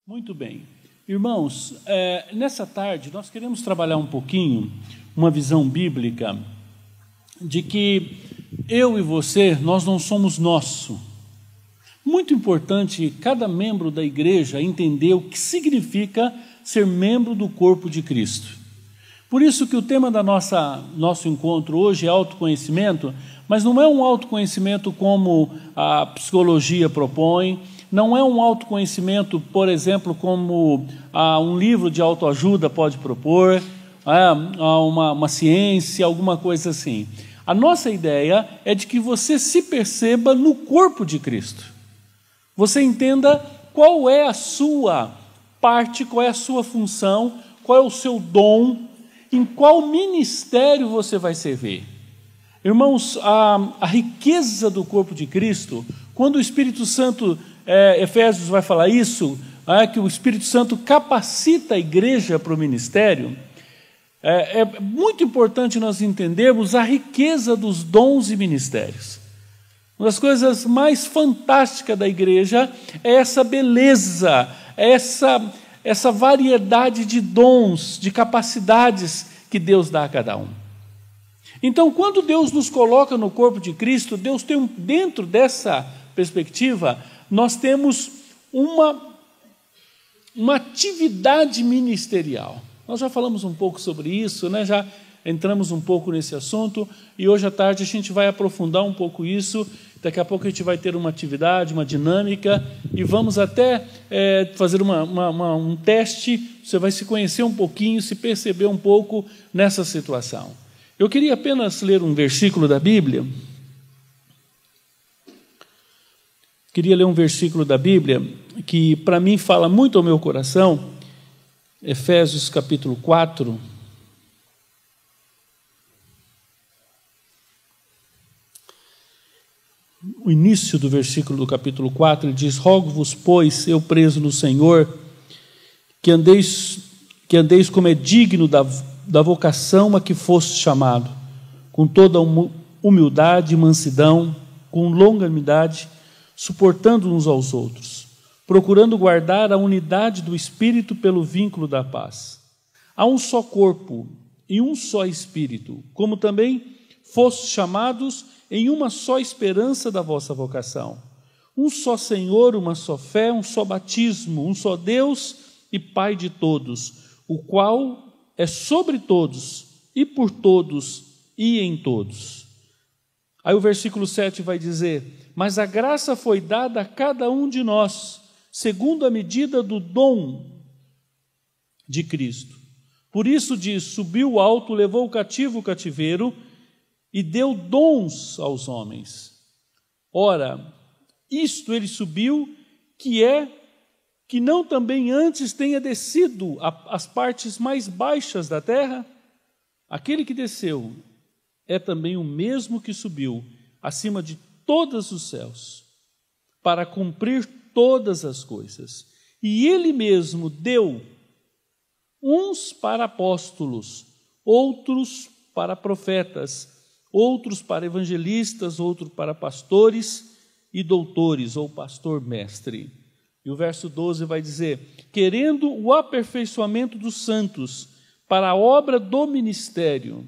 Muito bem. Irmãos, nessa tarde nós queremos trabalhar um pouquinho uma visão bíblica de que eu e você, nós não somos nosso. Muito importante cada membro da igreja entender o que significa ser membro do corpo de Cristo. Por isso que o tema da nosso encontro hoje é autoconhecimento, mas não é um autoconhecimento como a psicologia propõe, não é um autoconhecimento, por exemplo, como um livro de autoajuda pode propor, uma ciência, alguma coisa assim. A nossa ideia é de que você se perceba no corpo de Cristo. Você entenda qual é a sua parte, qual é a sua função, qual é o seu dom, em qual ministério você vai servir. Irmãos, a riqueza do corpo de Cristo, quando o Espírito Santo, Efésios vai falar isso, que o Espírito Santo capacita a igreja para o ministério, é muito importante nós entendermos a riqueza dos dons e ministérios. Uma das coisas mais fantásticas da igreja é essa beleza, essa variedade de dons, de capacidades que Deus dá a cada um. Então, quando Deus nos coloca no corpo de Cristo, Deus tem dentro dessa perspectiva, nós temos uma atividade ministerial. Nós já falamos um pouco sobre isso, né? Já entramos um pouco nesse assunto, e hoje à tarde a gente vai aprofundar um pouco isso. Daqui a pouco a gente vai ter uma atividade, uma dinâmica, e vamos até fazer um teste. Você vai se conhecer um pouquinho, se perceber um pouco nessa situação. Eu queria apenas ler um versículo da Bíblia. Queria ler um versículo da Bíblia que para mim fala muito ao meu coração. Efésios capítulo 4. O início do versículo do capítulo 4, ele diz: rogo-vos, pois, eu preso no Senhor, que andeis como é digno da vocação a que foste chamado, com toda humildade e mansidão, com longanimidade, suportando uns aos outros, procurando guardar a unidade do Espírito pelo vínculo da paz. Há um só corpo e um só Espírito, como também fostes chamados em uma só esperança da vossa vocação. Um só Senhor, uma só fé, um só batismo, um só Deus e Pai de todos, o qual é sobre todos e por todos e em todos. Aí o versículo 7 vai dizer: mas a graça foi dada a cada um de nós, segundo a medida do dom de Cristo. Por isso diz: subiu alto, levou o cativo o cativeiro, e deu dons aos homens. Ora, isto ele subiu, que não também antes tenha descido às partes mais baixas da terra? Aquele que desceu é também o mesmo que subiu acima de todos os céus, para cumprir todas as coisas. E ele mesmo deu uns para apóstolos, outros para profetas, outros para evangelistas, outros para pastores e doutores, ou pastor-mestre. E o verso 12 vai dizer: querendo o aperfeiçoamento dos santos, para a obra do ministério,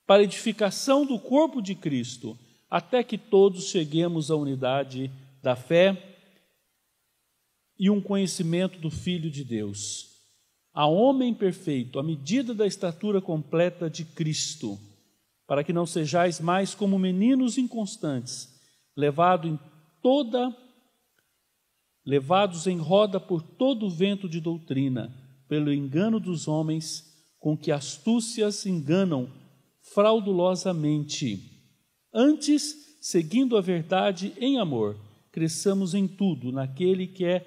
para a edificação do corpo de Cristo, até que todos cheguemos à unidade da fé e um conhecimento do Filho de Deus, a homem perfeito, à medida da estatura completa de Cristo, para que não sejais mais como meninos inconstantes, levados em roda por todo o vento de doutrina, pelo engano dos homens, com que astúcias enganam fraudulosamente. Antes, seguindo a verdade em amor, cresçamos em tudo naquele que é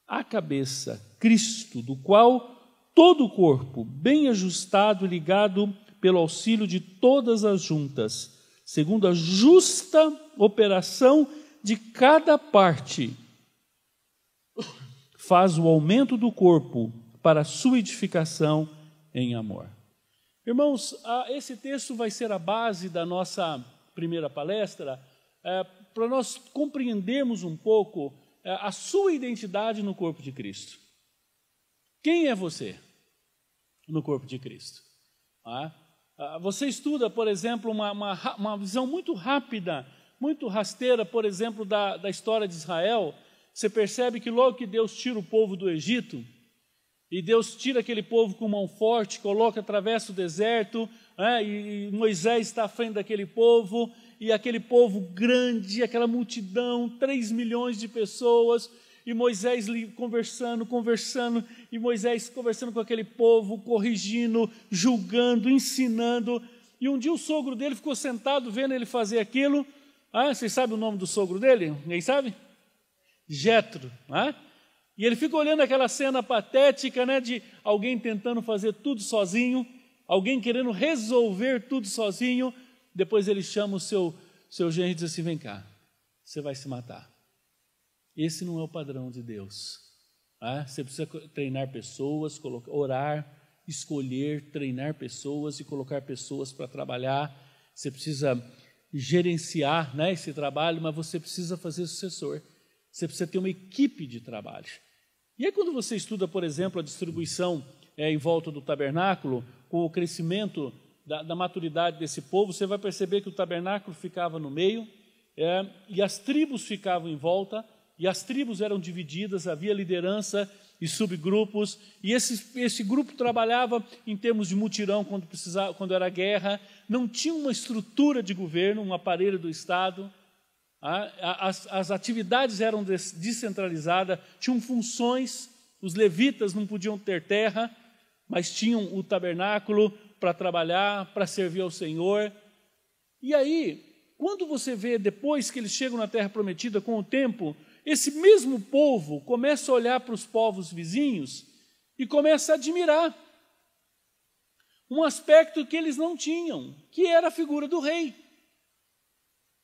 a cabeça, Cristo, do qual todo o corpo, bem ajustado e ligado pelo auxílio de todas as juntas, segundo a justa operação de cada parte, faz o aumento do corpo para a sua edificação em amor. Irmãos, esse texto vai ser a base da nossa primeira palestra, para nós compreendermos um pouco a sua identidade no corpo de Cristo. Quem é você no corpo de Cristo? Você estuda, por exemplo, uma visão muito rápida, muito rasteira, por exemplo, da história de Israel. Você percebe que logo que Deus tira o povo do Egito, e Deus tira aquele povo com mão forte, coloca, atravessa o deserto, e Moisés está à frente daquele povo, e aquele povo grande, aquela multidão, 3 milhões de pessoas, e Moisés conversando, e Moisés conversando com aquele povo, corrigindo, julgando, ensinando. E um dia o sogro dele ficou sentado vendo ele fazer aquilo. Vocês sabem o nome do sogro dele? Ninguém sabe? Jetro. E ele fica olhando aquela cena patética, né, de alguém tentando fazer tudo sozinho, alguém querendo resolver tudo sozinho. Depois ele chama o seu genro e diz assim: vem cá, você vai se matar. Esse não é o padrão de Deus. Você precisa treinar pessoas, orar, escolher, treinar pessoas e colocar pessoas para trabalhar. Você precisa gerenciar, né, esse trabalho, mas você precisa fazer sucessor. Você precisa ter uma equipe de trabalho. E aí quando você estuda, por exemplo, a distribuição em volta do tabernáculo, com o crescimento da maturidade desse povo, você vai perceber que o tabernáculo ficava no meio, e as tribos ficavam em volta, e as tribos eram divididas, havia liderança e subgrupos, e esse grupo trabalhava em termos de mutirão quando era guerra, não tinha uma estrutura de governo, um aparelho do Estado. As atividades eram descentralizadas, tinham funções, os levitas não podiam ter terra, mas tinham o tabernáculo para trabalhar, para servir ao Senhor. E aí, quando você vê, depois que eles chegam na terra prometida, com o tempo, esse mesmo povo começa a olhar para os povos vizinhos e começa a admirar um aspecto que eles não tinham, que era a figura do rei.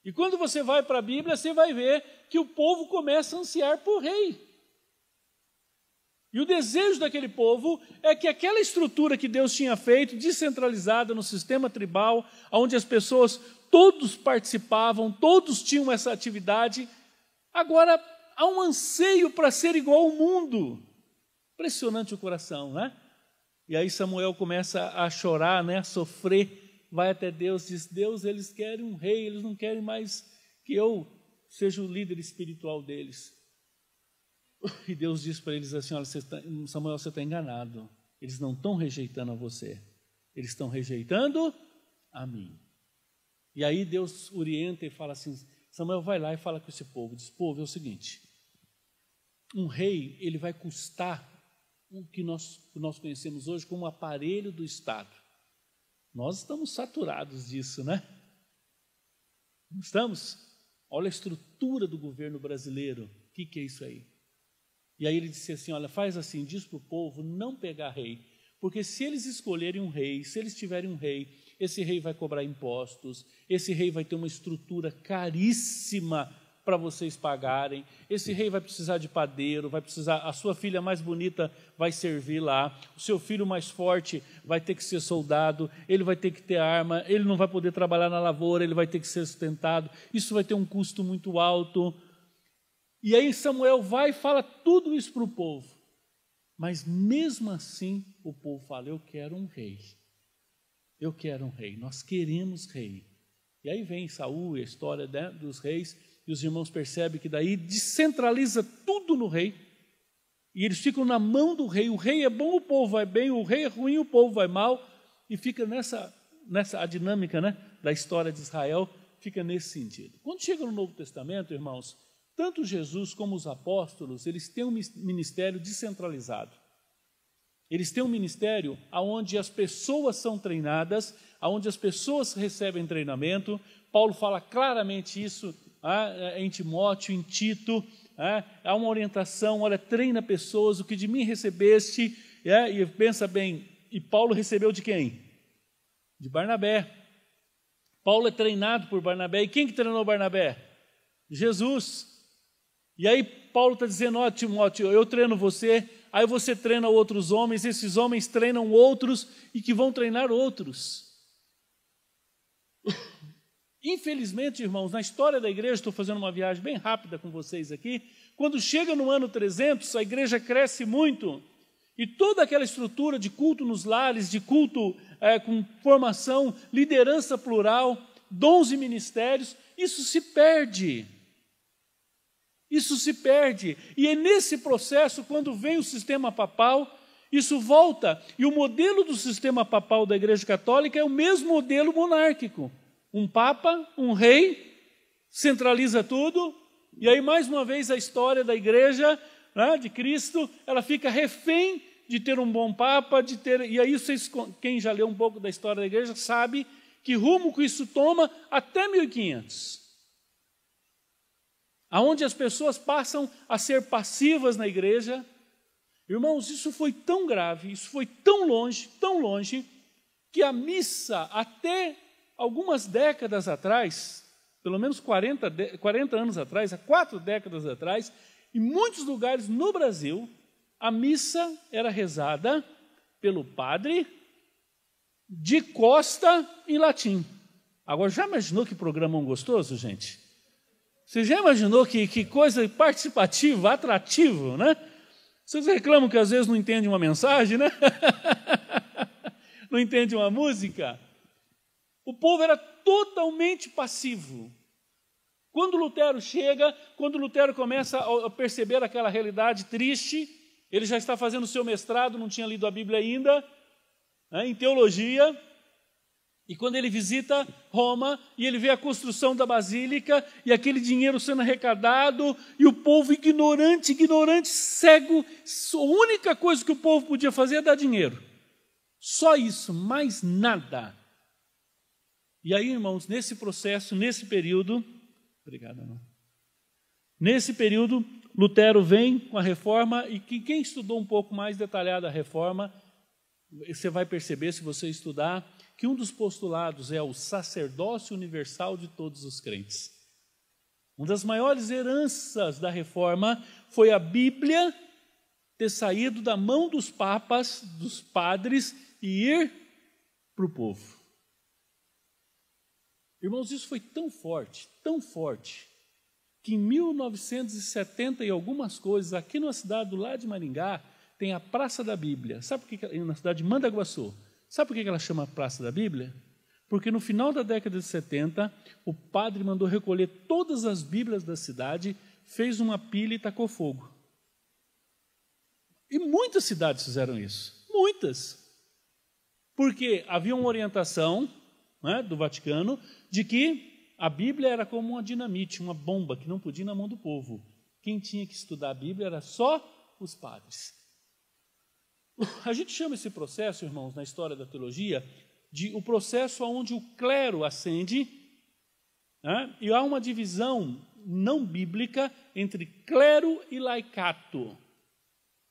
E quando você vai para a Bíblia, você vai ver que o povo começa a ansiar por rei. E o desejo daquele povo é que aquela estrutura que Deus tinha feito, descentralizada no sistema tribal, onde as pessoas, todos participavam, todos tinham essa atividade, agora há um anseio para ser igual ao mundo. Impressionante o coração, né? E aí Samuel começa a chorar, né, a sofrer, vai até Deus, diz: Deus, eles querem um rei, eles não querem mais que eu seja o líder espiritual deles. E Deus diz para eles assim: olha, Samuel, você está enganado, eles não estão rejeitando a você, eles estão rejeitando a mim. E aí Deus orienta e fala assim: Samuel, vai lá e fala com esse povo, diz: povo, é o seguinte, um rei, ele vai custar o que nós conhecemos hoje como aparelho do Estado. Nós estamos saturados disso, né? Não estamos? Olha a estrutura do governo brasileiro, o que é isso aí? E aí ele disse assim: olha, faz assim, diz para o povo não pegar rei, porque se eles escolherem um rei, se eles tiverem um rei, esse rei vai cobrar impostos, esse rei vai ter uma estrutura caríssima para vocês pagarem, esse rei vai precisar de padeiro, vai precisar, a sua filha mais bonita vai servir lá, o seu filho mais forte vai ter que ser soldado, ele vai ter que ter arma, ele não vai poder trabalhar na lavoura, ele vai ter que ser sustentado, isso vai ter um custo muito alto. E aí Samuel vai e fala tudo isso para o povo, mas mesmo assim o povo fala: eu quero um rei, eu quero um rei, nós queremos rei. E aí vem Saul e a história, né, dos reis, e os irmãos percebem que daí descentraliza tudo no rei, e eles ficam na mão do rei. O rei é bom, o povo vai bem, o rei é ruim, o povo vai mal, e fica nessa a dinâmica, né, da história de Israel, fica nesse sentido. Quando chega no Novo Testamento, irmãos, tanto Jesus como os apóstolos, eles têm um ministério descentralizado. Eles têm um ministério onde as pessoas são treinadas, onde as pessoas recebem treinamento. Paulo fala claramente isso em Timóteo, em Tito. Há uma orientação: olha, treina pessoas, o que de mim recebeste. E pensa bem, e Paulo recebeu de quem? De Barnabé. Paulo é treinado por Barnabé. E quem que treinou Barnabé? Jesus. E aí Paulo está dizendo: ó, Timóteo, eu treino você, aí você treina outros homens, esses homens treinam outros e que vão treinar outros. Infelizmente, irmãos, na história da igreja, estou fazendo uma viagem bem rápida com vocês aqui, quando chega no ano 300, a igreja cresce muito, E toda aquela estrutura de culto nos lares, de culto com formação, liderança plural, dons e ministérios, isso se perde. Isso se perde. E é nesse processo, quando vem o sistema papal, isso volta. E o modelo do sistema papal da Igreja Católica é o mesmo modelo monárquico. Um papa, um rei, centraliza tudo, e aí mais uma vez a história da Igreja, né, de Cristo, ela fica refém de ter um bom papa, e aí vocês, quem já leu um pouco da história da Igreja, sabe que rumo que isso toma até 1500. Aonde as pessoas passam a ser passivas na Igreja. Irmãos, isso foi tão grave, isso foi tão longe, que a missa, até algumas décadas atrás, pelo menos 40 anos atrás, há 4 décadas atrás, em muitos lugares no Brasil, a missa era rezada pelo padre de costa em latim. Agora, já imaginou que programão gostoso, gente? Você já imaginou que coisa participativa, atrativo, né? Vocês reclamam que às vezes não entendem uma mensagem, né? Não entendem uma música? O povo era totalmente passivo. Quando Lutero chega, quando Lutero começa a perceber aquela realidade triste, ele já está fazendo o seu mestrado, não tinha lido a Bíblia ainda, né, em teologia, e quando ele visita Roma, e ele vê a construção da basílica, e aquele dinheiro sendo arrecadado, e o povo ignorante, cego, a única coisa que o povo podia fazer é dar dinheiro. Só isso, mais nada. E aí, irmãos, nesse processo, nesse período, obrigado, irmão. Nesse período, Lutero vem com a reforma, e quem estudou um pouco mais detalhado a reforma, você vai perceber, se você estudar, que um dos postulados é o sacerdócio universal de todos os crentes. Uma das maiores heranças da reforma foi a Bíblia ter saído da mão dos papas, dos padres, e ir para o povo. Irmãos, isso foi tão forte, que em 1970 e algumas coisas, aqui na cidade do lado de Maringá, tem a Praça da Bíblia. Sabe por que, na cidade de Mandaguaçu, sabe por que ela chama Praça da Bíblia? Porque no final da década de 70, o padre mandou recolher todas as Bíblias da cidade, fez uma pilha e tacou fogo. E muitas cidades fizeram isso, muitas. Porque havia uma orientação, né, do Vaticano, de que a Bíblia era como uma dinamite, uma bomba que não podia ir na mão do povo. Quem tinha que estudar a Bíblia era só os padres. A gente chama esse processo, irmãos, na história da teologia, de o processo onde o clero ascende, né, e há uma divisão não bíblica entre clero e laicato.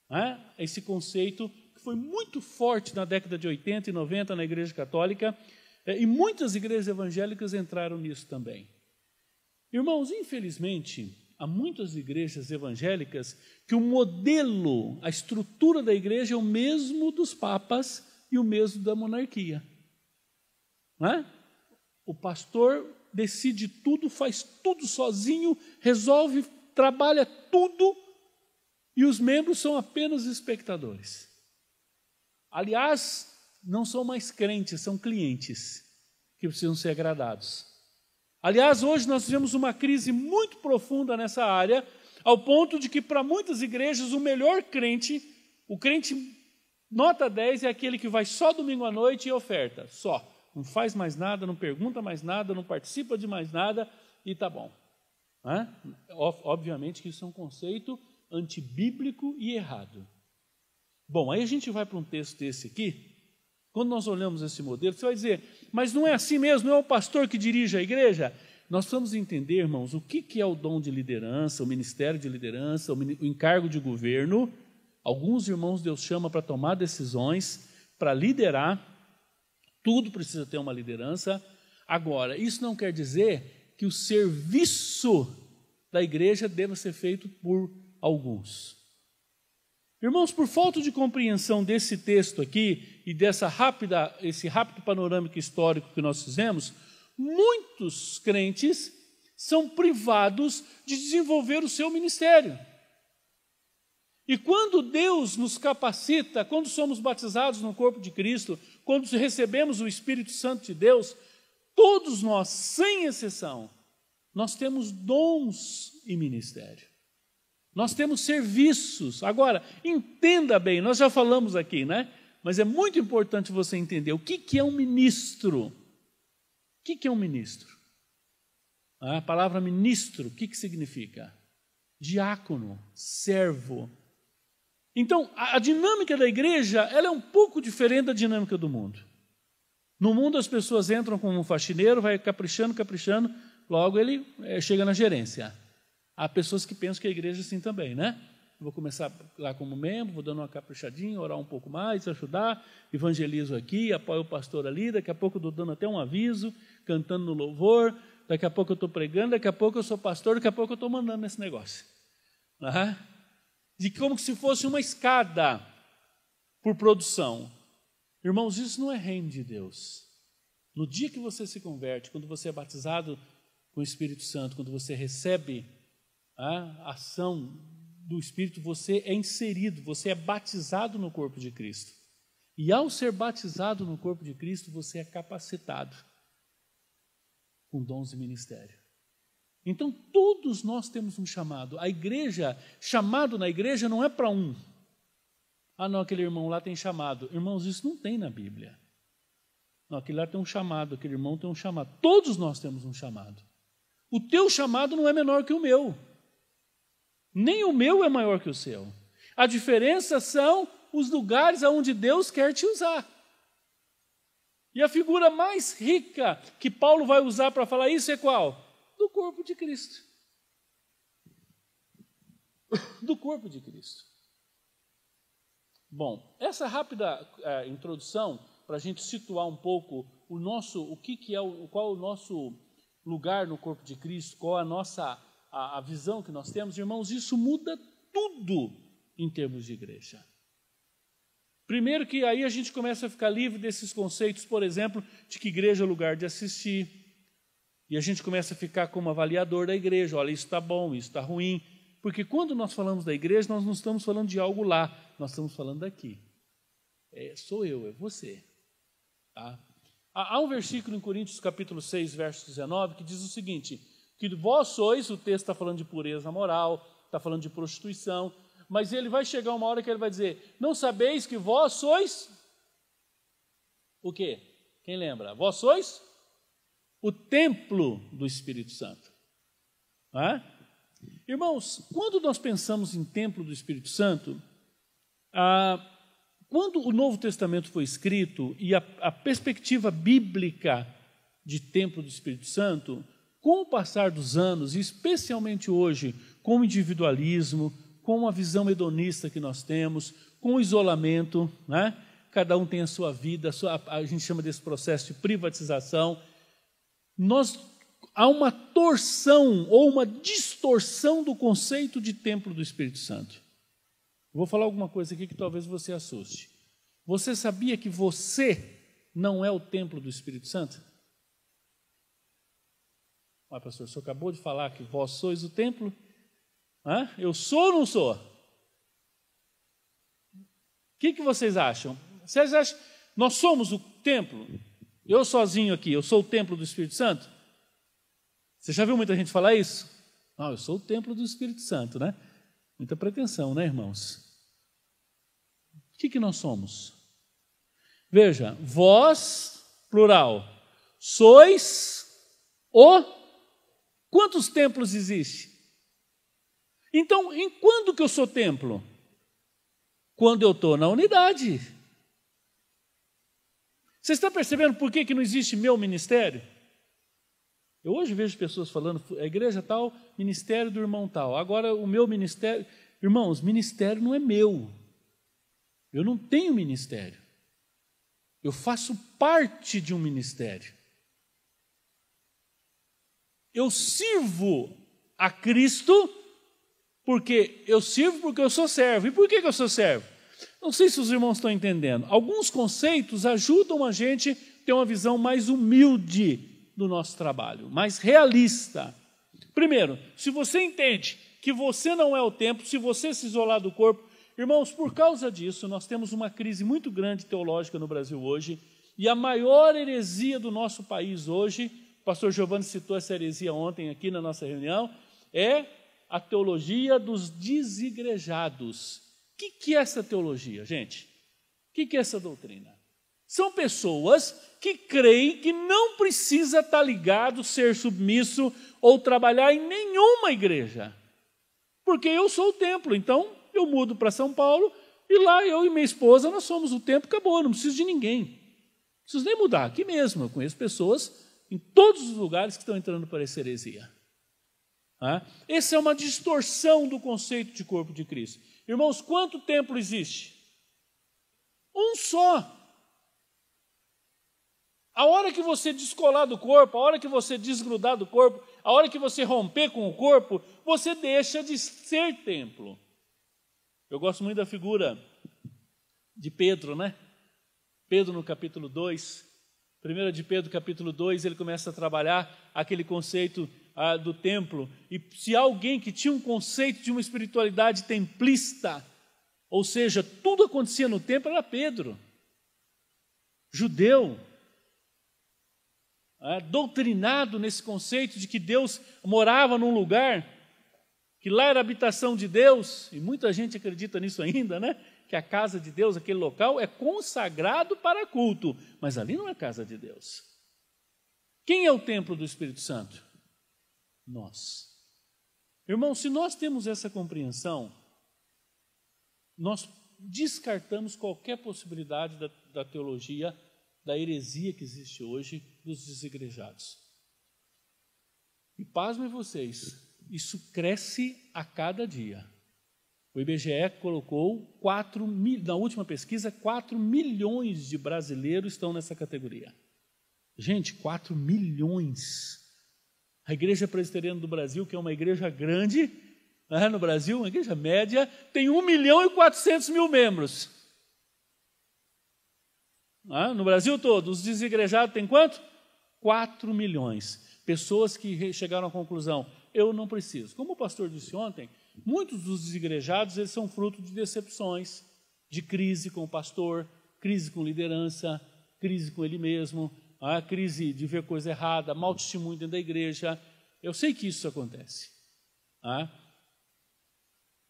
Né? Esse conceito que foi muito forte na década de 80 e 90 na Igreja Católica, e muitas igrejas evangélicas entraram nisso também. Irmãos, infelizmente, há muitas igrejas evangélicas que o modelo, a estrutura da igreja é o mesmo dos papas e o mesmo da monarquia. Não é? O pastor decide tudo, faz tudo sozinho, resolve, trabalha tudo, e os membros são apenas espectadores. Aliás, não são mais crentes, são clientes que precisam ser agradados. Aliás, hoje nós tivemos uma crise muito profunda nessa área, ao ponto de que para muitas igrejas o melhor crente, o crente nota 10 é aquele que vai só domingo à noite e oferta, só. Não faz mais nada, não pergunta mais nada, não participa de mais nada e está bom. Obviamente que isso é um conceito antibíblico e errado. Bom, aí a gente vai para um texto desse aqui. Quando nós olhamos esse modelo, você vai dizer, mas não é assim mesmo, não é o pastor que dirige a igreja? Nós precisamos entender, irmãos, o que é o dom de liderança, o ministério de liderança, o encargo de governo. Alguns irmãos Deus chama para tomar decisões, para liderar, tudo precisa ter uma liderança. Agora, isso não quer dizer que o serviço da igreja deva ser feito por alguns. Irmãos, por falta de compreensão desse texto aqui e esse rápido panorâmico histórico que nós fizemos, muitos crentes são privados de desenvolver o seu ministério. E quando Deus nos capacita, quando somos batizados no corpo de Cristo, quando recebemos o Espírito Santo de Deus, todos nós, sem exceção, nós temos dons e ministério. Nós temos serviços. Agora, entenda bem, nós já falamos aqui, né? Mas é muito importante você entender o que é um ministro. O que é um ministro? A palavra ministro, o que significa? Diácono, servo. Então, a dinâmica da igreja, ela é um pouco diferente da dinâmica do mundo. No mundo as pessoas entram como um faxineiro, vai caprichando, logo ele chega na gerência. Há pessoas que pensam que a igreja é assim também, né? Vou começar lá como membro, vou dando uma caprichadinha, orar um pouco mais, ajudar, evangelizo aqui, apoio o pastor ali, daqui a pouco eu estou dando até um aviso, cantando no louvor, daqui a pouco eu estou pregando, daqui a pouco eu sou pastor, daqui a pouco eu estou mandando nesse negócio. De como se fosse uma escada por produção. Irmãos, isso não é reino de Deus. No dia que você se converte, quando você é batizado com o Espírito Santo, quando você recebe a ação do Espírito, você é inserido, você é batizado no corpo de Cristo. E ao ser batizado no corpo de Cristo, você é capacitado com dons de ministério. Então, todos nós temos um chamado. A igreja, chamado na igreja não é para um. Ah, não, aquele irmão lá tem chamado. Irmãos, isso não tem na Bíblia. Não, aquele lá tem um chamado, aquele irmão tem um chamado. Todos nós temos um chamado. O teu chamado não é menor que o meu. Nem o meu é maior que o seu. A diferença são os lugares aonde Deus quer te usar. E a figura mais rica que Paulo vai usar para falar isso é qual? Do corpo de Cristo. Do corpo de Cristo. Bom, essa rápida introdução, para a gente situar um pouco qual é o nosso lugar no corpo de Cristo, qual a visão que nós temos, irmãos, isso muda tudo em termos de igreja. Primeiro que aí a gente começa a ficar livre desses conceitos, por exemplo, de que igreja é lugar de assistir, e a gente começa a ficar como avaliador da igreja, olha, isso está bom, isso está ruim, porque quando nós falamos da igreja, nós não estamos falando de algo lá, nós estamos falando daqui. Sou eu, é você. Tá? Há um versículo em Coríntios capítulo 6, verso 19, que diz o seguinte, que vós sois, o texto está falando de pureza moral, está falando de prostituição, mas ele vai chegar uma hora que ele vai dizer, não sabeis que vós sois o quê? Quem lembra? Vós sois o templo do Espírito Santo. Irmãos, quando nós pensamos em templo do Espírito Santo, quando o Novo Testamento foi escrito e a perspectiva bíblica de templo do Espírito Santo, com o passar dos anos, e especialmente hoje, com o individualismo, com a visão hedonista que nós temos, com o isolamento, né? Cada um tem a sua vida, a gente chama desse processo de privatização, há uma torção ou uma distorção do conceito de templo do Espírito Santo. Vou falar alguma coisa aqui que talvez você assuste. Você sabia que você não é o templo do Espírito Santo? Pastor, o senhor acabou de falar que vós sois o templo? Eu sou ou não sou? O que vocês acham? Vocês acham que nós somos o templo? Eu sozinho aqui, eu sou o templo do Espírito Santo? Você já viu muita gente falar isso? Não, eu sou o templo do Espírito Santo, né? Muita pretensão, né, irmãos? O que nós somos? Veja, vós, plural, sois o... Quantos templos existem? Então, em quando que eu sou templo? Quando eu estou na unidade. Você está percebendo por que não existe meu ministério? Eu hoje vejo pessoas falando, a igreja tal, ministério do irmão tal. Agora o meu ministério... Irmãos, ministério não é meu. Eu não tenho ministério. Eu faço parte de um ministério. Eu sirvo a Cristo porque eu sou servo. E por que eu sou servo? Não sei se os irmãos estão entendendo. Alguns conceitos ajudam a gente a ter uma visão mais humilde do nosso trabalho, mais realista. Primeiro, se você entende que você não é o templo, se você se isolar do corpo, Irmãos, por causa disso, nós temos uma crise muito grande teológica no Brasil hoje, e a maior heresia do nosso país hoje, o pastor Giovanni citou essa heresia ontem aqui na nossa reunião, é a teologia dos desigrejados. O que é essa teologia, gente? O que é essa doutrina? São pessoas que creem que não precisa estar ligado, ser submisso ou trabalhar em nenhuma igreja. Porque eu sou o templo, então eu mudo para São Paulo e lá eu e minha esposa, nós somos o templo, acabou, não preciso de ninguém. Não preciso nem mudar, aqui mesmo, eu conheço pessoas em todos os lugares que estão entrando para essa heresia. Essa é uma distorção do conceito de corpo de Cristo. Irmãos, quanto templo existe? Um só. A hora que você descolar do corpo, a hora que você desgrudar do corpo, a hora que você romper com o corpo, você deixa de ser templo. Eu gosto muito da figura de Pedro, né? Pedro no capítulo 2, 1 de Pedro capítulo 2, ele começa a trabalhar aquele conceito do templo. E se alguém que tinha um conceito de uma espiritualidade templista, ou seja, tudo acontecia no templo, era Pedro. Judeu. Doutrinado nesse conceito de que Deus morava num lugar, que lá era a habitação de Deus, e muita gente acredita nisso ainda, né? Que a casa de Deus, aquele local, é consagrado para culto, mas ali não é casa de Deus. Quem é o templo do Espírito Santo? Nós. Irmão, se nós temos essa compreensão, nós descartamos qualquer possibilidade da teologia, da heresia que existe hoje dos desigrejados. E pasmem vocês, isso cresce a cada dia. O IBGE colocou na última pesquisa, 4 milhões de brasileiros estão nessa categoria. Gente, 4 milhões. A Igreja Presbiteriana do Brasil, que é uma igreja grande, no Brasil, uma igreja média, tem 1.400.000 membros. No Brasil todo, os desigrejados têm quanto? 4 milhões. Pessoas que chegaram à conclusão, eu não preciso. Como o pastor disse ontem, muitos dos desigrejados eles são fruto de decepções, de crise com o pastor, crise com liderança, crise com ele mesmo, crise de ver coisa errada, mau testemunho dentro da igreja. Eu sei que isso acontece.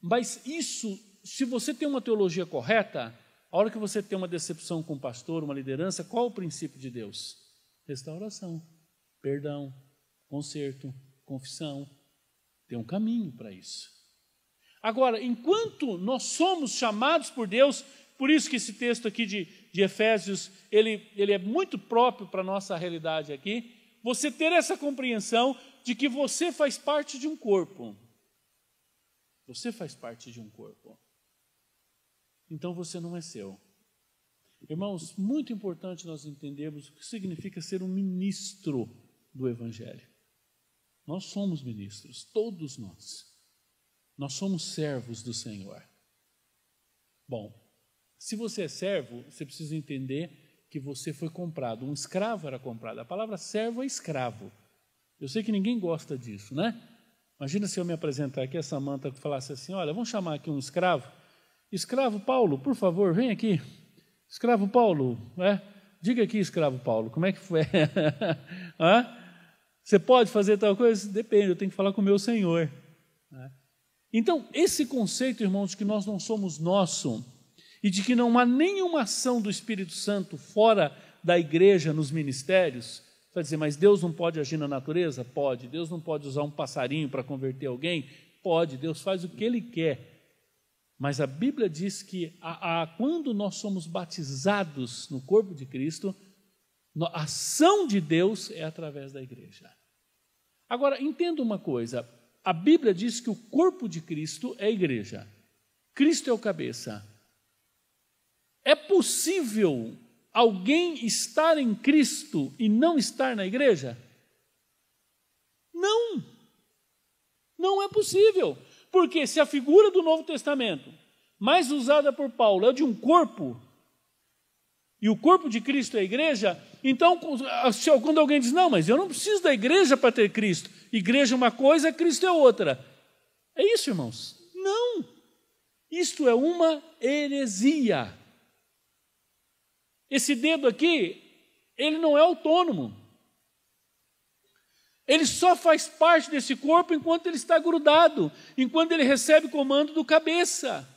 Mas isso, se você tem uma teologia correta, a hora que você tem uma decepção com o pastor, uma liderança, qual é o princípio de Deus? Restauração, perdão, conserto, confissão. Tem um caminho para isso. Agora, enquanto nós somos chamados por Deus, por isso que esse texto aqui de Efésios, ele é muito próprio para a nossa realidade aqui, você ter essa compreensão de que você faz parte de um corpo. Você faz parte de um corpo. Então você não é seu. Irmãos, muito importante nós entendermos o que significa ser um ministro do Evangelho. Nós somos ministros, todos nós. Nós somos servos do Senhor. Bom, se você é servo, você precisa entender que você foi comprado. Um escravo era comprado. A palavra servo é escravo. Eu sei que ninguém gosta disso, né? Imagina se eu me apresentar aqui, a Samanta falasse assim, olha, vamos chamar aqui um escravo. Escravo Paulo, por favor, vem aqui. Escravo Paulo, diga aqui, escravo Paulo, como é que foi? Você pode fazer tal coisa? Depende, eu tenho que falar com o meu Senhor. Então, esse conceito, irmãos, de que nós não somos nosso e de que não há nenhuma ação do Espírito Santo fora da igreja nos ministérios, você vai dizer, mas Deus não pode agir na natureza? Pode. Deus não pode usar um passarinho para converter alguém? Pode. Deus faz o que Ele quer. Mas a Bíblia diz que quando nós somos batizados no corpo de Cristo, a ação de Deus é através da igreja. Agora, entenda uma coisa, a Bíblia diz que o corpo de Cristo é a igreja. Cristo é o cabeça. É possível alguém estar em Cristo e não estar na igreja? Não. Não é possível. Porque se a figura do Novo Testamento, mais usada por Paulo, é de um corpo, e o corpo de Cristo é a igreja, então quando alguém diz, não, mas eu não preciso da igreja para ter Cristo, igreja é uma coisa, Cristo é outra. É isso, irmãos? Não. Isto é uma heresia. Esse dedo aqui, ele não é autônomo. Ele só faz parte desse corpo enquanto ele está grudado, enquanto ele recebe comando do cabeça.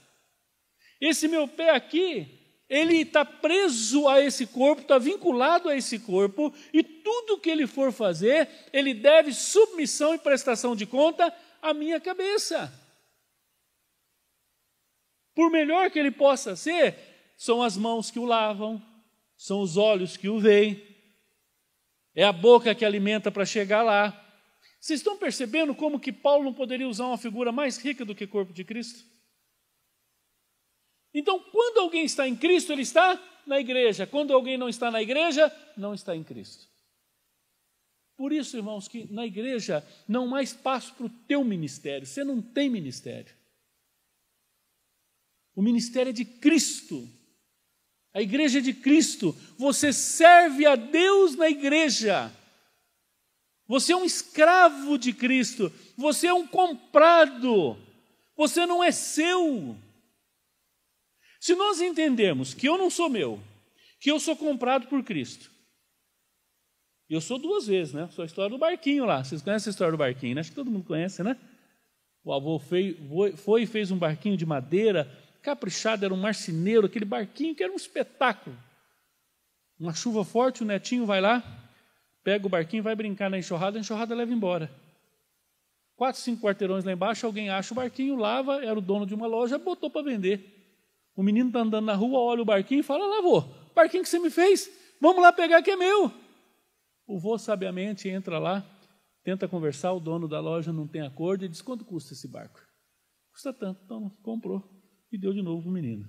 Esse meu pé aqui, ele está preso a esse corpo, está vinculado a esse corpo, e tudo que ele for fazer, ele deve submissão e prestação de conta à minha cabeça. Por melhor que ele possa ser, são as mãos que o lavam, são os olhos que o veem, é a boca que alimenta para chegar lá. Vocês estão percebendo como que Paulo não poderia usar uma figura mais rica do que o corpo de Cristo? Então, quando alguém está em Cristo, ele está na igreja. Quando alguém não está na igreja, não está em Cristo. Por isso, irmãos, que na igreja não há espaço para o teu ministério. Você não tem ministério. O ministério é de Cristo. A igreja é de Cristo. Você serve a Deus na igreja. Você é um escravo de Cristo. Você é um comprado. Você não é seu. Se nós entendermos que eu não sou meu, que eu sou comprado por Cristo. Eu sou duas vezes, né? Sou a história do barquinho lá. Vocês conhecem a história do barquinho, né? Acho que todo mundo conhece, né? O avô foi e fez um barquinho de madeira, caprichado, era um marceneiro, aquele barquinho que era um espetáculo. Uma chuva forte, o netinho vai lá, pega o barquinho, vai brincar na enxurrada, a enxurrada leva embora. 4, 5 quarteirões lá embaixo, alguém acha o barquinho, lava, era o dono de uma loja, botou para vender. O menino está andando na rua, olha o barquinho e fala, lá, vô, barquinho que você me fez, vamos lá pegar que é meu. O vô sabiamente entra lá, tenta conversar, o dono da loja não tem acordo e diz, quanto custa esse barco? Custa tanto, então comprou. E deu de novo para o menino.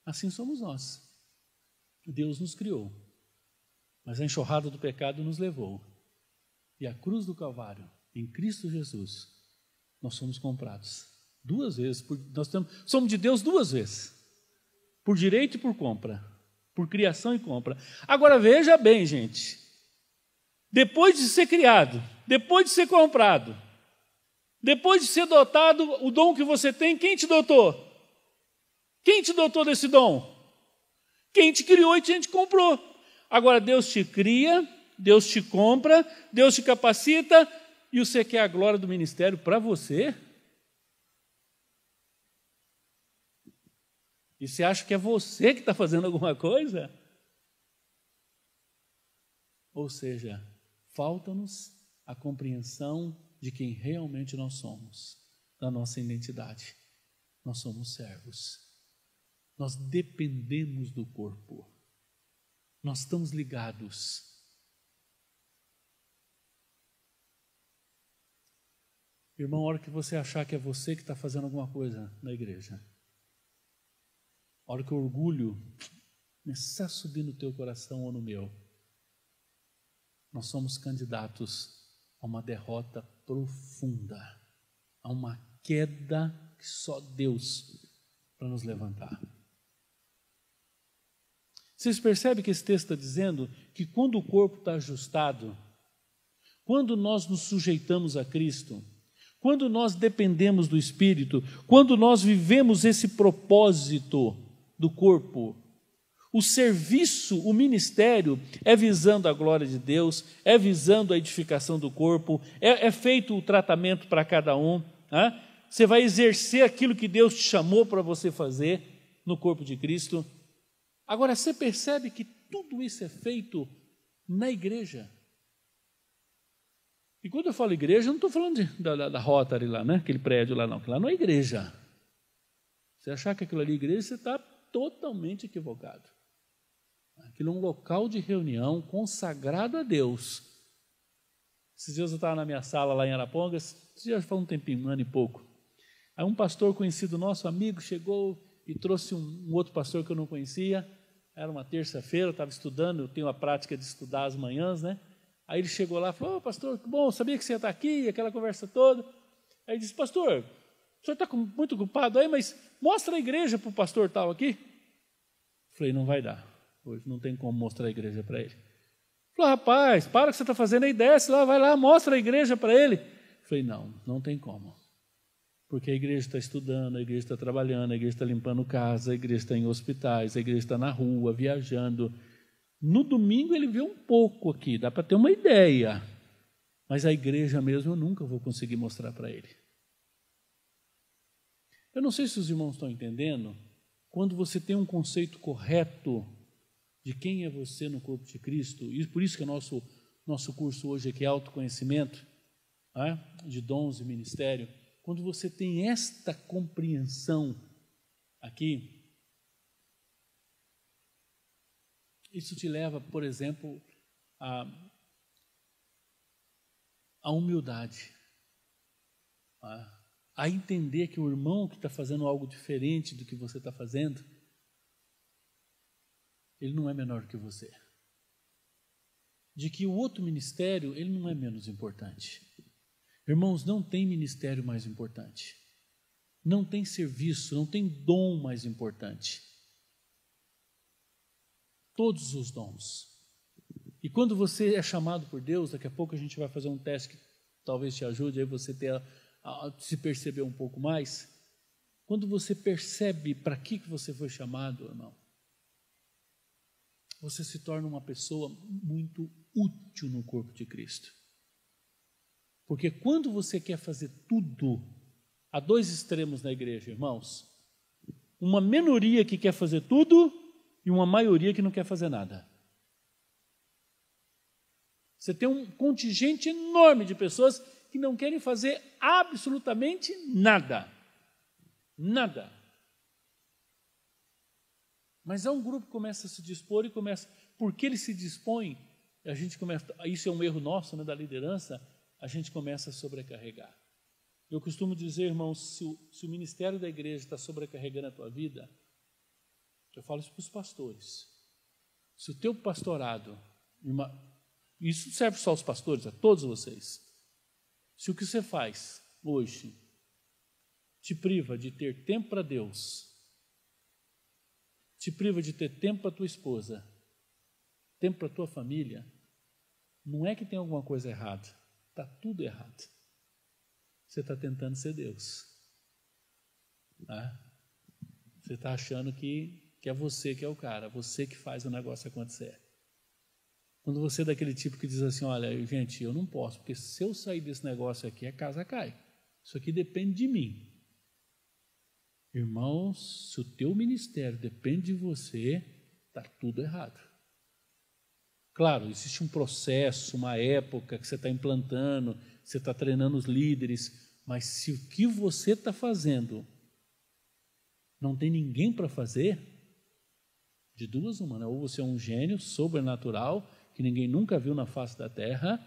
Assim somos nós. Deus nos criou, mas a enxurrada do pecado nos levou. E a cruz do Calvário, em Cristo Jesus, nós somos comprados 2 vezes. Somos de Deus 2 vezes. Por direito e por compra. Por criação e compra. Agora veja bem, gente. Depois de ser criado, depois de ser comprado, depois de ser dotado, o dom que você tem, quem te dotou? Quem te dotou desse dom? Quem te criou e quem te comprou. Agora Deus te cria, Deus te compra, Deus te capacita, e você quer a glória do ministério para você? E você acha que é você que está fazendo alguma coisa? Ou seja, falta-nos a compreensão de quem realmente nós somos, da nossa identidade. Nós somos servos. Nós dependemos do corpo. Nós estamos ligados. Irmão, a hora que você achar que é você que está fazendo alguma coisa na igreja, a hora que o orgulho começar a subir no teu coração ou no meu, nós somos candidatos a uma derrota profunda, a uma queda que só Deus para nos levantar. Vocês percebem que esse texto está dizendo que quando o corpo está ajustado, quando nós nos sujeitamos a Cristo, quando nós dependemos do Espírito, quando nós vivemos esse propósito do corpo, o serviço, o ministério é visando a glória de Deus, é visando a edificação do corpo, é feito o tratamento para cada um. Né? Você vai exercer aquilo que Deus te chamou para você fazer no corpo de Cristo. Agora, você percebe que tudo isso é feito na igreja. E quando eu falo igreja, eu não estou falando da Rotary lá, né? Aquele prédio lá, não. Que lá não é igreja. Você achar que aquilo ali é igreja, você está totalmente equivocado. Aquilo é um local de reunião consagrado a Deus. Esses dias eu estava na minha sala lá em Arapongas, já faz um tempinho, 1 ano e pouco. Aí um pastor conhecido nosso, amigo, chegou e trouxe um outro pastor que eu não conhecia. Era uma terça-feira, eu estava estudando, eu tenho a prática de estudar às manhãs, né? Aí ele chegou lá e falou, ô pastor, que bom, sabia que você ia estar aqui, aquela conversa toda. Aí ele disse, pastor, o senhor está muito ocupado aí, mas mostra a igreja para o pastor tal aqui. Eu falei, não vai dar, hoje não tem como mostrar a igreja para ele. Ele falou, rapaz, para o que você está fazendo aí, desce lá, vai lá, mostra a igreja para ele. Eu falei, não tem como. Porque a igreja está estudando, a igreja está trabalhando, a igreja está limpando casa, a igreja está em hospitais, a igreja está na rua, viajando. No domingo ele vê um pouco aqui, dá para ter uma ideia. Mas a igreja mesmo eu nunca vou conseguir mostrar para ele. Eu não sei se os irmãos estão entendendo. Quando você tem um conceito correto de quem é você no corpo de Cristo, e por isso que o nosso curso hoje aqui é autoconhecimento, de dons e ministério. Quando você tem esta compreensão aqui, isso te leva, por exemplo, à humildade, a entender que o irmão que está fazendo algo diferente do que você está fazendo, ele não é menor que você. De que o outro ministério, ele não é menos importante. Irmãos, não tem ministério mais importante. Não tem serviço, não tem dom mais importante. Todos os dons. E quando você é chamado por Deus, daqui a pouco a gente vai fazer um teste que talvez te ajude aí você a se perceber um pouco mais. Quando você percebe para que você foi chamado, irmão, você se torna uma pessoa muito útil no corpo de Cristo. Porque quando você quer fazer tudo, há dois extremos na igreja, irmãos. Uma minoria que quer fazer tudo e uma maioria que não quer fazer nada. Você tem um contingente enorme de pessoas que não querem fazer absolutamente nada. Nada. Mas há um grupo que começa a se dispor e começa... Porque ele se dispõe, a gente começa... Isso é um erro nosso, da liderança, a gente começa a sobrecarregar. Eu costumo dizer, irmãos, se o ministério da igreja está sobrecarregando a tua vida, eu falo isso para os pastores. Se o teu pastorado, isso serve só aos pastores, a todos vocês. Se o que você faz hoje te priva de ter tempo para Deus, te priva de ter tempo para tua esposa, tempo para tua família, não é que tem alguma coisa errada, está tudo errado. Você está tentando ser Deus. Você está achando que é você que é o cara, você que faz o negócio acontecer. Quando você é daquele tipo que diz assim, olha, gente, eu não posso, porque se eu sair desse negócio aqui, a casa cai. Isso aqui depende de mim. Irmãos, se o teu ministério depende de você, está tudo errado. Claro, existe um processo, uma época que você está implantando, você está treinando os líderes, mas se o que você está fazendo não tem ninguém para fazer, de duas uma, ou você é um gênio sobrenatural que ninguém nunca viu na face da terra,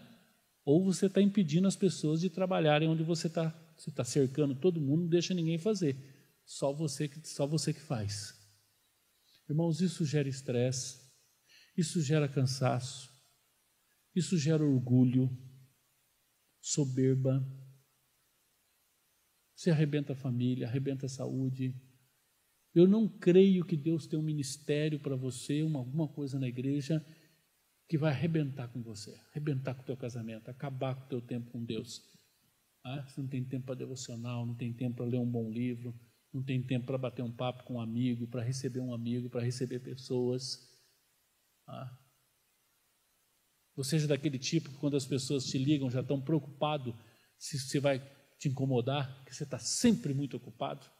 ou você está impedindo as pessoas de trabalharem onde você está. Você está cercando todo mundo, não deixa ninguém fazer. Só você que faz. Irmãos, isso gera estresse, isso gera cansaço, isso gera orgulho, soberba. Você arrebenta a família, arrebenta a saúde. Eu não creio que Deus tem um ministério para você, alguma coisa na igreja que vai arrebentar com você, arrebentar com o teu casamento, acabar com o teu tempo com Deus. Você não tem tempo para devocional, não tem tempo para ler um bom livro, não tem tempo para bater um papo com um amigo, para receber um amigo, para receber pessoas. Você é daquele tipo que quando as pessoas te ligam já estão preocupados se você vai te incomodar, que você está sempre muito ocupado.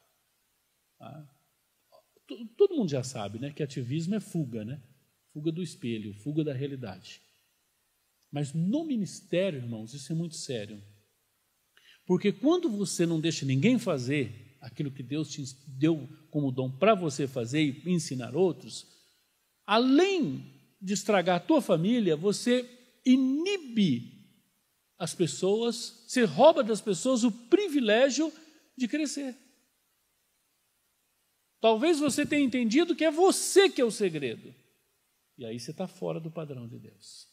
Todo mundo já sabe, que ativismo é fuga, fuga do espelho, fuga da realidade. Mas no ministério, irmãos, isso é muito sério. Porque quando você não deixa ninguém fazer aquilo que Deus te deu como dom para você fazer e ensinar outros, além de estragar a tua família, você inibe as pessoas, você rouba das pessoas o privilégio de crescer. Talvez você tenha entendido que é você que é o segredo. E aí você está fora do padrão de Deus.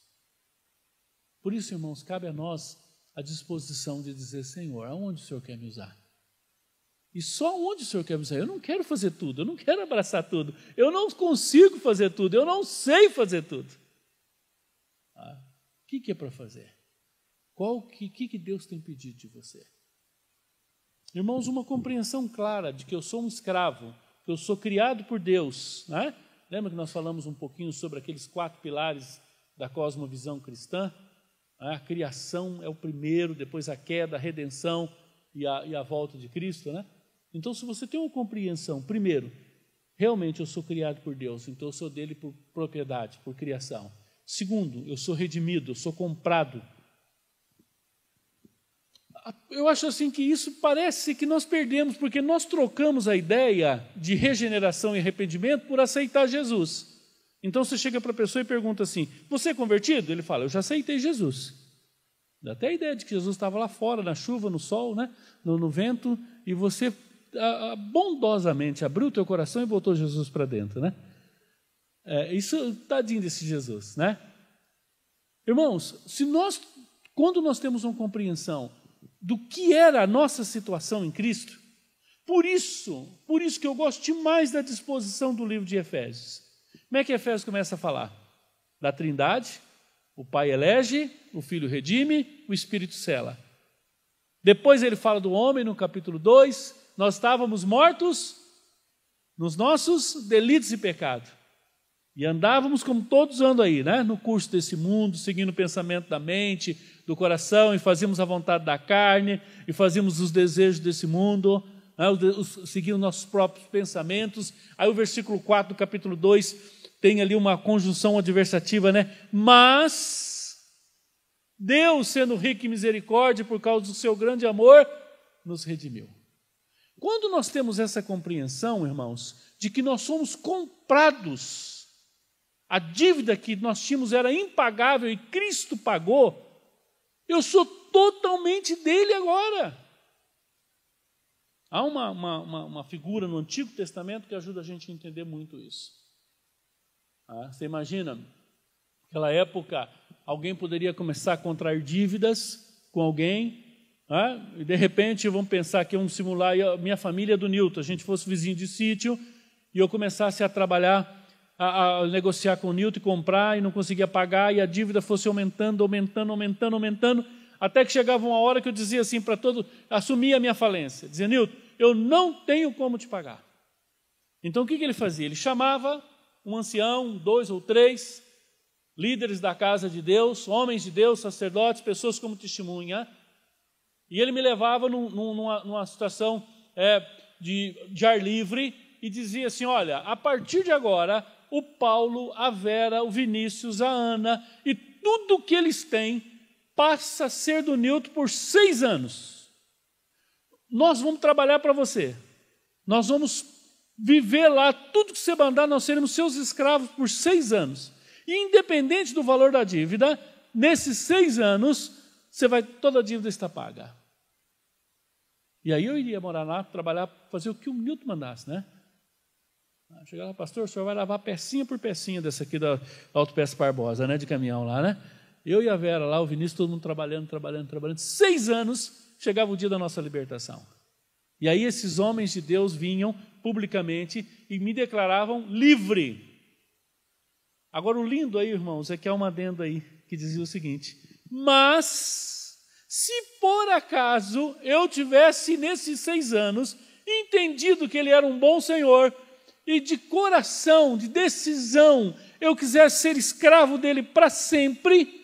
Por isso, irmãos, cabe a nós a disposição de dizer, Senhor, aonde o Senhor quer me usar? E só onde o Senhor quer me usar? Eu não quero fazer tudo, eu não quero abraçar tudo, eu não consigo fazer tudo, eu não sei fazer tudo. O que é para fazer? O que Deus tem pedido de você? Irmãos, uma compreensão clara de que eu sou um escravo, que eu sou criado por Deus, né? Lembra que nós falamos um pouquinho sobre aqueles 4 pilares da cosmovisão cristã? A criação é o primeiro, depois a queda, a redenção e a volta de Cristo, né? Então, se você tem uma compreensão, primeiro, realmente eu sou criado por Deus, então eu sou dele por propriedade, por criação. Segundo, eu sou redimido, eu sou comprado. Eu acho assim que isso parece que nós perdemos, porque nós trocamos a ideia de regeneração e arrependimento por aceitar Jesus. Então você chega para a pessoa e pergunta assim, você é convertido? Ele fala, eu já aceitei Jesus. Dá até a ideia de que Jesus estava lá fora, na chuva, no sol, né? no vento, e você bondosamente abriu o teu coração e botou Jesus para dentro, né? Isso, tadinho desse Jesus, né? Irmãos, quando nós temos uma compreensão do que era a nossa situação em Cristo, por isso que eu gosto demais da disposição do livro de Efésios. Como é que Efésios começa a falar? Da Trindade, o Pai elege, o Filho redime, o Espírito sela. Depois ele fala do homem no capítulo 2, nós estávamos mortos nos nossos delitos e pecados. E andávamos como todos andam aí, né? No curso desse mundo, seguindo o pensamento da mente, do coração, e fazíamos a vontade da carne, e fazíamos os desejos desse mundo, né? Seguindo nossos próprios pensamentos. Aí o versículo 4 do capítulo 2 tem ali uma conjunção adversativa, né? Mas Deus, sendo rico em misericórdia, por causa do seu grande amor, nos redimiu. Quando nós temos essa compreensão, irmãos, de que nós somos comprados, a dívida que nós tínhamos era impagável e Cristo pagou, eu sou totalmente dele agora. Há uma figura no Antigo Testamento que ajuda a gente a entender muito isso. Você imagina, naquela época, alguém poderia começar a contrair dívidas com alguém, e de repente vamos pensar que vamos simular a minha família do Newton, a gente fosse vizinho de sítio e eu começasse a trabalhar, a negociar com o Newton e comprar e não conseguia pagar e a dívida fosse aumentando, até que chegava uma hora que eu dizia assim para todo, assumia a minha falência, dizia, Newton, eu não tenho como te pagar. Então o que ele fazia? Ele chamava um ancião, 2 ou 3 líderes da casa de Deus, homens de Deus, sacerdotes, pessoas como testemunha, e ele me levava numa situação de ar livre e dizia assim, olha, a partir de agora, o Paulo, a Vera, o Vinícius, a Ana e tudo que eles têm passa a ser do Newton por 6 anos. Nós vamos trabalhar para você. Nós vamos viver lá, tudo que você mandar, nós seremos seus escravos por 6 anos. E independente do valor da dívida, nesses 6 anos, toda a dívida está paga. E aí eu iria morar lá, trabalhar, fazer o que o Newton mandasse, né? Chegar lá, pastor, o senhor vai lavar pecinha por pecinha dessa aqui da Autopeça Barbosa, né? De caminhão lá, né? Eu e a Vera lá, o Vinícius, todo mundo trabalhando. 6 anos, chegava o dia da nossa libertação. E aí esses homens de Deus vinham publicamente e me declaravam livre. Agora o lindo aí, irmãos, é que há uma adenda aí que dizia o seguinte, mas se por acaso eu tivesse nesses 6 anos entendido que ele era um bom Senhor e de coração, de decisão, eu quisesse ser escravo dele para sempre,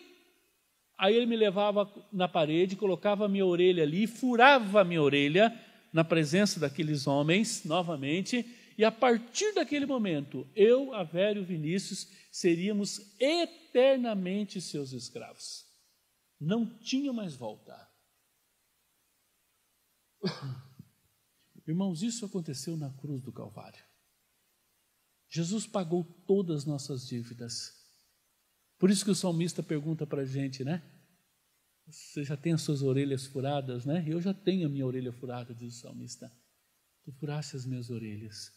aí ele me levava na parede, colocava a minha orelha ali, furava a minha orelha na presença daqueles homens, novamente, e a partir daquele momento, eu, a Vera e o Vinícius, seríamos eternamente seus escravos. Não tinha mais volta. Irmãos, isso aconteceu na cruz do Calvário. Jesus pagou todas as nossas dívidas. Por isso que o salmista pergunta para a gente, né? Você já tem as suas orelhas furadas, né? Eu já tenho a minha orelha furada, diz o salmista. Tu furaste as minhas orelhas.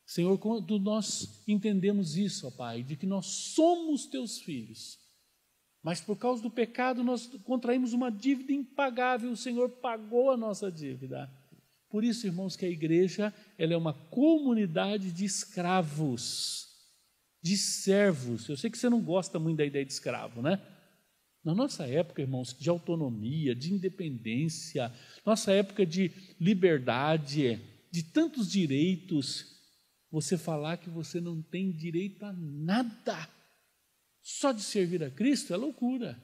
Senhor, quando nós entendemos isso, ó Pai, de que nós somos teus filhos, mas por causa do pecado nós contraímos uma dívida impagável, o Senhor pagou a nossa dívida. Por isso, irmãos, que a igreja ela é uma comunidade de escravos, de servos. Eu sei que você não gosta muito da ideia de escravo, né? Na nossa época, irmãos, de autonomia, de independência, nossa época de liberdade, de tantos direitos, você falar que você não tem direito a nada, só de servir a Cristo, é loucura.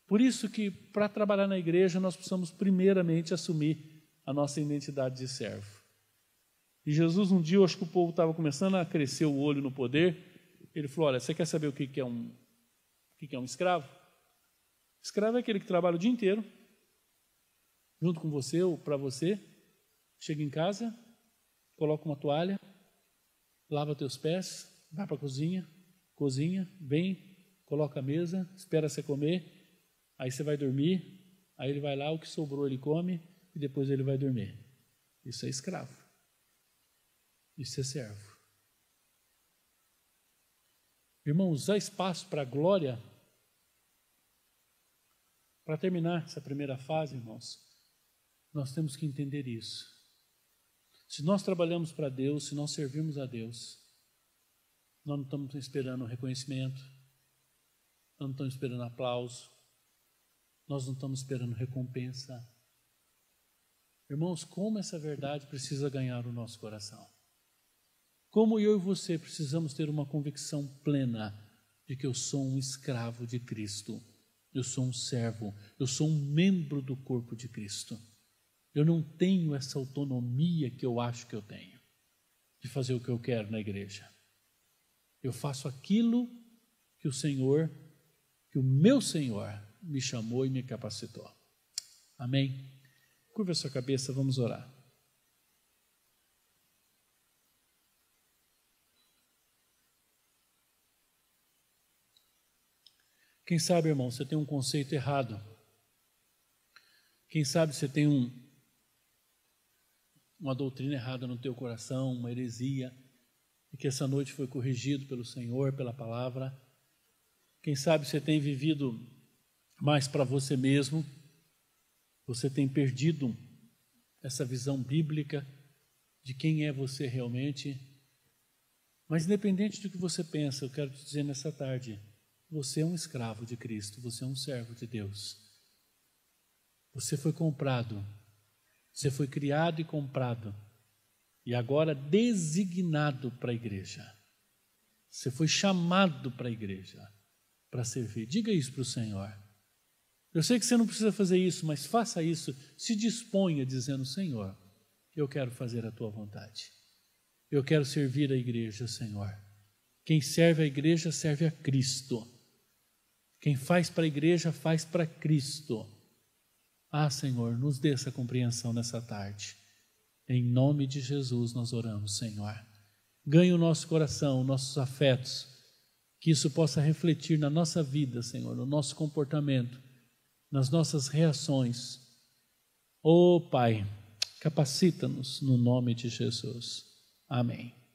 Por isso que, para trabalhar na igreja, nós precisamos primeiramente assumir a nossa identidade de servo. E Jesus, um dia, eu acho que o povo estava começando a crescer o olho no poder, ele falou, olha, você quer saber o que é um escravo? Escravo é aquele que trabalha o dia inteiro, junto com você ou para você, chega em casa, coloca uma toalha, lava teus pés, vai para a cozinha, cozinha, vem, coloca a mesa, espera você comer, aí você vai dormir, aí ele vai lá, o que sobrou ele come e depois ele vai dormir. Isso é escravo. Isso é servo. Irmãos, há espaço para a glória? Para terminar essa primeira fase, irmãos, nós temos que entender isso. Se nós trabalhamos para Deus, se nós servimos a Deus, nós não estamos esperando reconhecimento, nós não estamos esperando aplauso, nós não estamos esperando recompensa. Irmãos, como essa verdade precisa ganhar o nosso coração. Como eu e você precisamos ter uma convicção plena de que eu sou um escravo de Cristo, eu sou um servo, eu sou um membro do corpo de Cristo. Eu não tenho essa autonomia que eu acho que eu tenho, de fazer o que eu quero na igreja. Eu faço aquilo que o meu Senhor me chamou e me capacitou. Amém? Curva a sua cabeça, vamos orar. Quem sabe, irmão, você tem um conceito errado. Quem sabe você tem uma doutrina errada no teu coração, uma heresia, e que essa noite foi corrigido pelo Senhor, pela palavra. Quem sabe você tem vivido mais para você mesmo, você tem perdido essa visão bíblica de quem é você realmente. Mas independente do que você pensa, eu quero te dizer nessa tarde, você é um escravo de Cristo, você é um servo de Deus. Você foi comprado, você foi criado e comprado, e agora designado para a igreja. Você foi chamado para a igreja, para servir. Diga isso para o Senhor. Eu sei que você não precisa fazer isso, mas faça isso, se disponha dizendo, Senhor, eu quero fazer a tua vontade. Eu quero servir a igreja, Senhor. Quem serve a igreja serve a Cristo. Quem faz para a igreja faz para Cristo. Ah, Senhor, nos dê essa compreensão nessa tarde. Em nome de Jesus nós oramos, Senhor. Ganhe o nosso coração, nossos afetos, que isso possa refletir na nossa vida, Senhor, no nosso comportamento, nas nossas reações. Oh, Pai, capacita-nos no nome de Jesus. Amém.